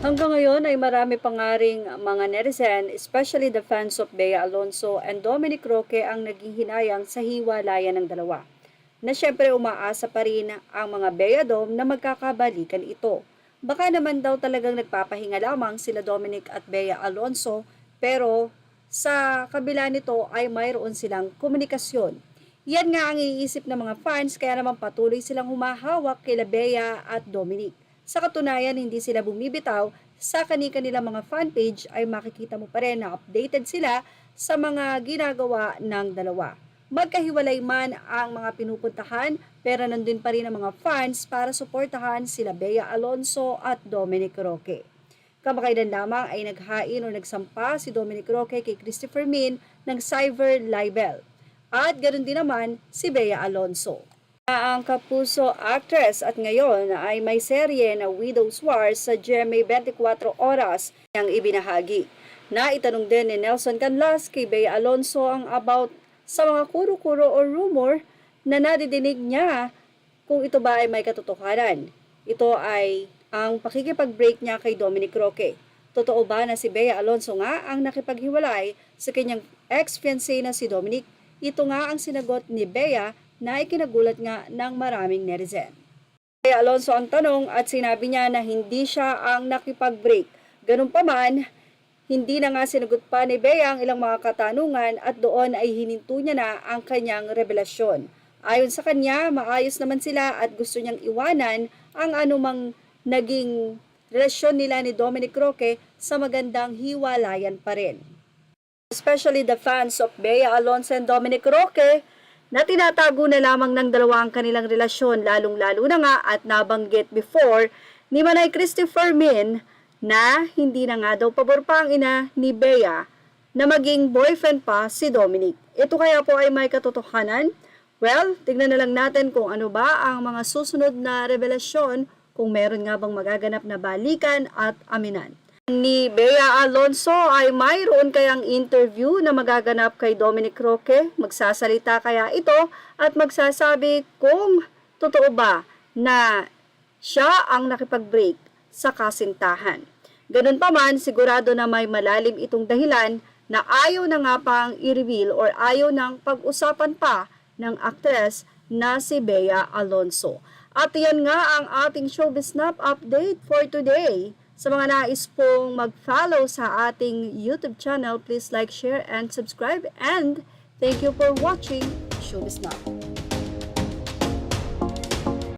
Hanggang ngayon ay marami pa nga ring mga netizen, especially the fans of Bea Alonso and Dominic Roque ang naging hinayang sa hiwalayan ng dalawa. Na syempre umaasa pa rin ang mga Beadom na magkakabalikan ito. Baka naman daw talagang nagpapahinga lamang sila Dominic at Bea Alonso, pero sa kabila nito ay mayroon silang komunikasyon. Yan nga ang iniisip ng mga fans, kaya naman patuloy silang humahawak kila Bea at Dominic. Sa katunayan, hindi sila bumibitaw. Sa kani-kanilang mga fanpage ay makikita mo pa rin na updated sila sa mga ginagawa ng dalawa. Magkahiwalay man ang mga pinupuntahan, pero nandun pa rin ang mga fans para suportahan sila Bea Alonso at Dominic Roque. Kamakailan lamang ay naghain o nagsampa si Dominic Roque kay Christopher Min ng cyber libel. At ganoon din naman si Bea Alonso. Ang kapuso actress at ngayon ay may serye na Widow's War sa GMA 24 Oras ang ibinahagi. Na itanong din ni Nelson Canlas kay Bea Alonso ang about sa mga kuro-kuro o rumor na nadidinig niya kung ito ba ay may katotohanan. Ito ay ang pakikipag-break niya kay Dominic Roque. Totoo ba na si Bea Alonso nga ang nakipaghiwalay sa kanyang ex-fiancé na si Dominic? Ito nga ang sinagot ni Bea na ikinagulat nga ng maraming netizen. Bea Alonso ang tanong at sinabi niya na hindi siya ang nakipag-break. Ganun pa man, hindi na nga sinagot pa ni Bea ang ilang mga katanungan at doon ay hininto niya na ang kanyang revelasyon. Ayon sa kanya, maayos naman sila at gusto niyang iwanan ang anumang naging relasyon nila ni Dominic Roque sa magandang hiwalayan pa rin. Especially the fans of Bea Alonso and Dominic Roque na tinatago na lamang ng dalawa ang kanilang relasyon, lalong-lalo na nga at nabanggit before ni Manay Christopher Min na hindi na nga daw pabor pa ang ina ni Bea na maging boyfriend pa si Dominic. Ito kaya po ay may katotohanan? Well, tignan na lang natin kung ano ba ang mga susunod na revelasyon, kung meron nga bang magaganap na balikan at aminan. Ni Bea Alonso ay mayroon kayang interview na magaganap kay Dominic Roque. Magsasalita kaya ito at magsasabi kung totoo ba na siya ang nakipag-break sa kasintahan. Ganun pa man, sigurado na may malalim itong dahilan na ayaw na nga pang i-reveal or ayaw nang pag-usapan pa ng actress na si Bea Alonso. At yan nga ang ating Showbiz Snap update for today. Sa mga nais pong mag-follow sa ating YouTube channel, please like, share, and subscribe. And thank you for watching Showbiz Now.